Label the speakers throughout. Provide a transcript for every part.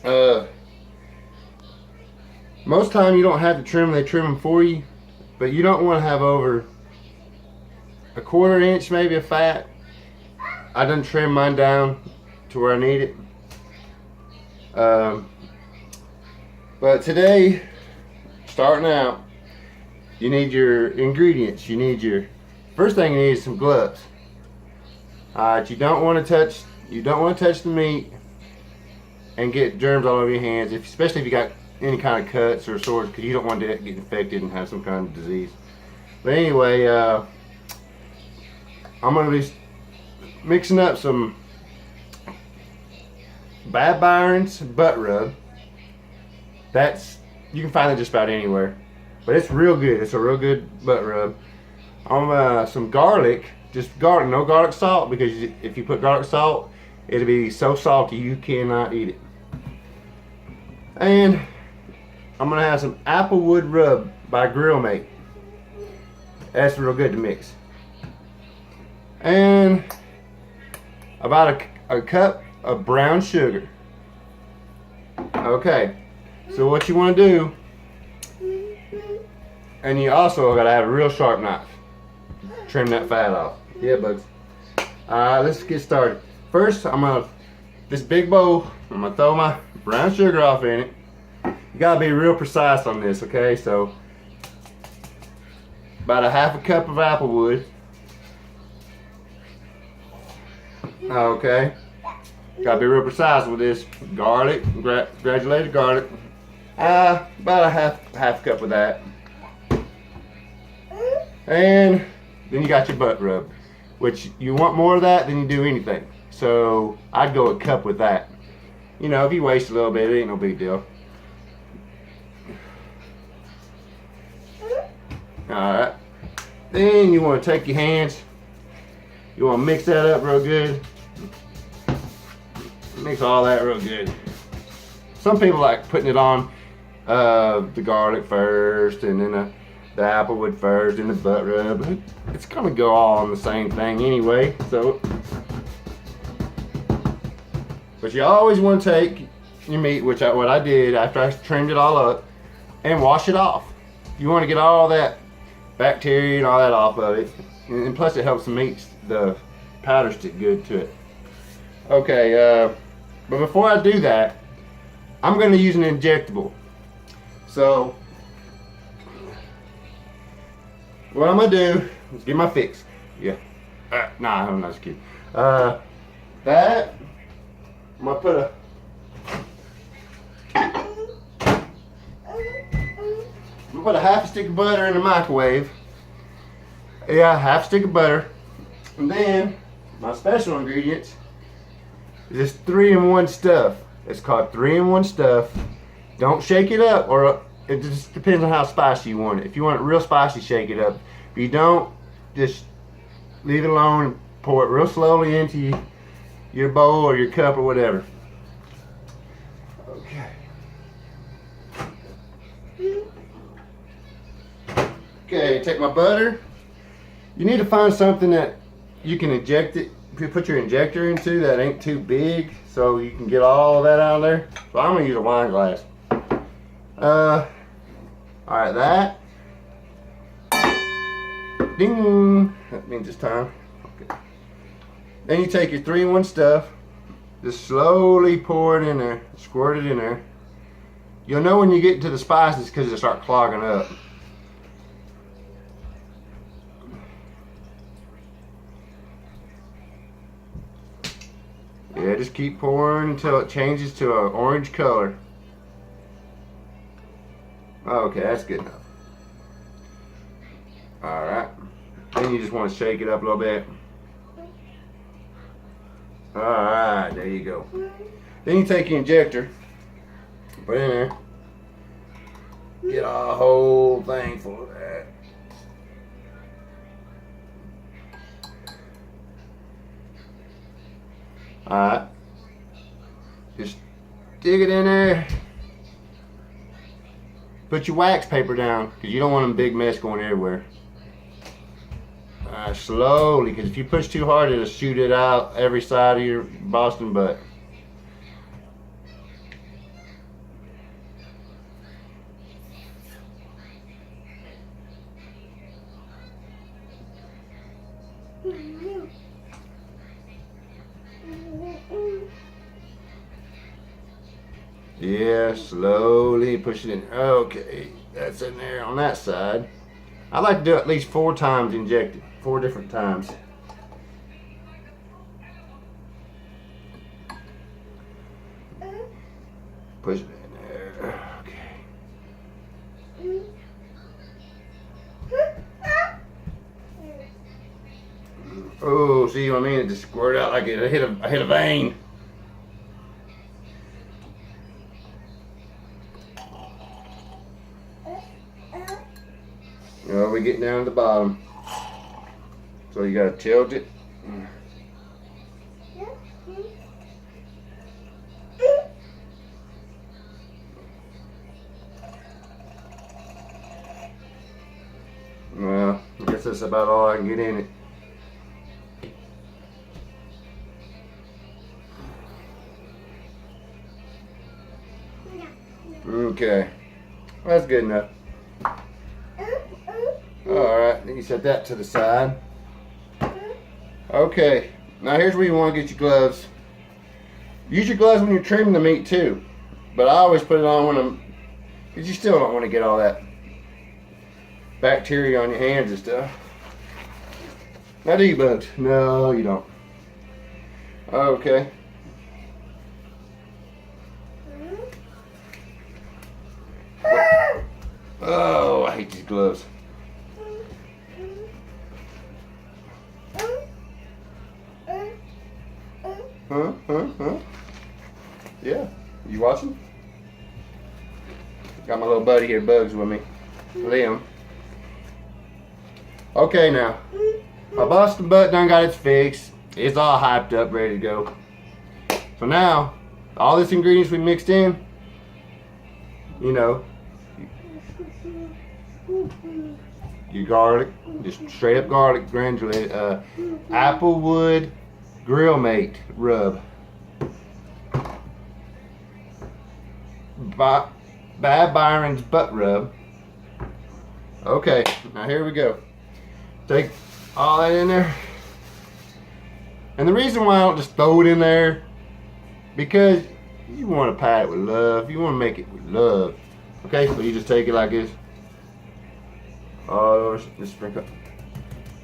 Speaker 1: Uh, Most time you don't have to trim them, they trim them for you, but you don't want to have over a 1/4 inch maybe of fat. I done trim mine down to where I need it. But today, starting out, you need your ingredients. You need your first thing you need is some gloves. You don't want to touch the meat and get germs all over your hands, especially if you got any kind of cuts or sores, because you don't want to get infected and have some kind of disease. But anyway, I'm going to be mixing up some Bad Byron's butt rub. You can find it just about anywhere, but it's real good. It's a real good butt rub. Some garlic, just garlic, no garlic salt, because if you put garlic salt, it'll be so salty you cannot eat it. And I'm gonna have some Applewood Rub by Grill Mate. That's real good to mix. And about a cup of brown sugar. Okay, so what you want to do, and you also gotta have a real sharp knife. Trim that fat off. Yeah, bugs. Alright, let's get started. First, this big bowl, I'm gonna throw my brown sugar off in it. You gotta be real precise on this, okay? So, about a 1/2 cup of Applewood. Okay. Gotta be real precise with this. Garlic, granulated garlic. About a half cup of that. And then you got your butt rub, which you want more of that than you do anything. So I'd go a cup with that. You know, if you waste a little bit, it ain't no big deal. Alright. Then you want to take your hands. You want to mix that up real good. Mix all that real good. Some people like putting it on the garlic first, and then the Applewood first, and the butt rub. It's gonna go all on the same thing anyway. So, but you always want to take your meat, what I did after I trimmed it all up, and wash it off. You want to get all that bacteria and all that off of it, and plus it helps the powder stick good to it. Okay, but before I do that, I'm going to use an injectable. So, what I'm going to do is get my fix. Yeah. Nah, I'm not just kidding. I'm going to put a 1/2 stick of butter in the microwave. Yeah, 1/2 stick of butter. And then, my special ingredients is this 3-in-1 stuff. It's called 3-in-1 stuff. Don't shake it up, or it just depends on how spicy you want it. If you want it real spicy, shake it up. If you don't, just leave it alone and pour it real slowly into your bowl or your cup or whatever. Okay. Okay, take my butter. You need to find something that you can inject it. If you put your injector into, that ain't too big, so you can get all of that out of there. So I'm gonna use a wine glass. Alright, that. Ding! That means it's time. Okay. Then you take your 3-in-1 stuff, just slowly pour it in there, squirt it in there. You'll know when you get to the spices because it'll start clogging up. Yeah, just keep pouring until it changes to an orange color. Okay, that's good enough. Alright. Then you just want to shake it up a little bit. Alright, there you go. Then you take your injector, put it in there. Get a whole thing full of that. Alright. Just dig it in there. Put your wax paper down, because you don't want a big mess going everywhere. Slowly, because if you push too hard, it'll shoot it out every side of your Boston butt. Yeah, slowly push it in. Okay, that's in there on that side. I like to do at least 4 times inject it, 4 different times. Push it in there. Okay. Oh, see what I mean? It just squirted out like it hit a vein. Oh, we get down to the bottom. So you gotta tilt it. Well, I guess that's about all I can get in it. Okay, well, that's good enough. Alright, then you set that to the side. Okay, now here's where you want to get your gloves. Use your gloves when you're trimming the meat too, but I always put it on when I'm, because you still don't want to get all that bacteria on your hands and stuff. Now do you, bugs? No, you don't. Okay. Oh, I hate these gloves. Huh? Yeah. You watching? Got my little buddy here, Bugs, with me. Liam. Okay, now. My Boston butt done got its fix. It's all hyped up, ready to go. So now, all this ingredients we mixed in, you know, your garlic, just straight up garlic granulated, Applewood Grill Mate rub, Bad Byron's butt rub. Okay, now here we go. Take all that in there, and the reason why I don't just throw it in there, because you want to pat it with love. You want to make it with love. Okay, so you just take it like this. Oh, just sprinkle.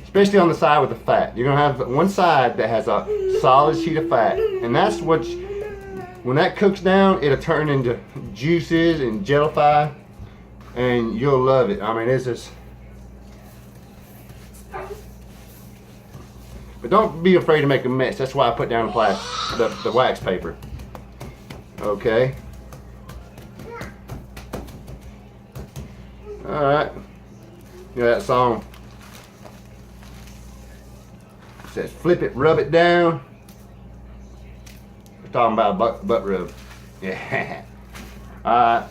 Speaker 1: Especially on the side with the fat. You're gonna have one side that has a solid sheet of fat, and that's what. When that cooks down, it'll turn into juices and gellify, and you'll love it. I mean, it's just. But don't be afraid to make a mess. That's why I put down the wax paper. Okay. All right. You know that song? It says, "Flip it, rub it down." We're talking about butt rub. Yeah. All right.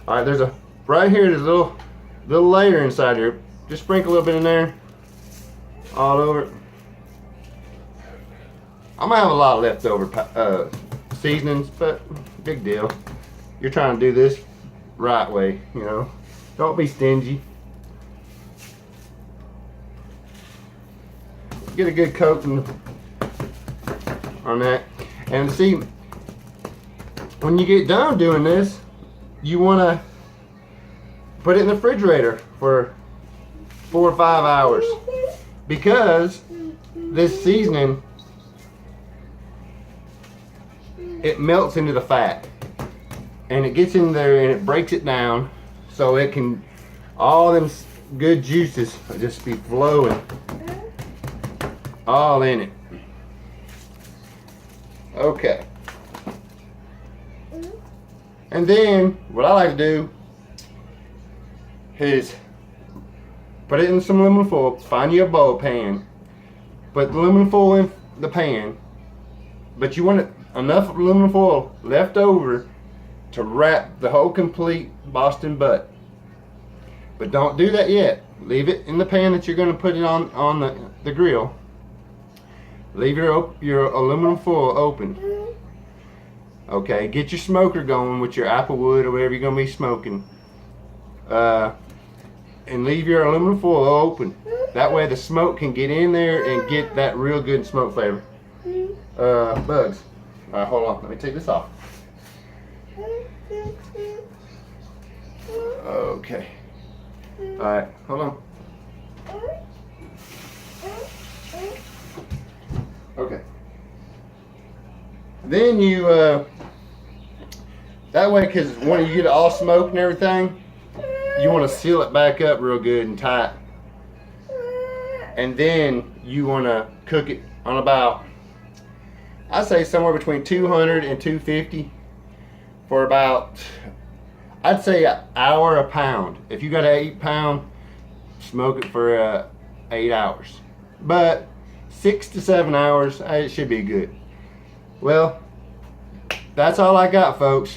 Speaker 1: All right. There's a right here. There's a little layer inside here. Just sprinkle a little bit in there. All over it. I'm gonna have a lot of leftover seasonings, but big deal. You're trying to do this right way, you know. Don't be stingy. Get a good coating on that. And see, when you get done doing this, you wanna put it in the refrigerator for 4 or 5 hours, because this seasoning, it melts into the fat and it gets in there and it breaks it down, so it can, all them good juices just be flowing all in it. Okay. And then what I like to do is put it in some aluminum foil. Find you a bowl pan. Put the aluminum foil in the pan, but you want enough aluminum foil left over to wrap the whole complete Boston butt. But don't do that yet. Leave it in the pan that you're going to put it on the grill. Leave your aluminum foil open. Okay, get your smoker going with your Applewood or whatever you're going to be smoking. And leave your aluminum foil open. That way the smoke can get in there and get that real good smoke flavor. Bugs. All right, hold on. Let me take this off. Okay. All right, hold on. Okay. Then you, that way, because when you get it all smoked and everything, you want to seal it back up real good and tight. And then you want to cook it on about, I'd say somewhere between 200 and 250 for about, I'd say an hour a pound. If you got an 8-pound, smoke it for 8 hours. But 6 to 7 hours, it should be good. Well, that's all I got, folks.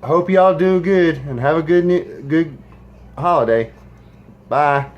Speaker 1: I hope y'all do good and have a good holiday. Bye.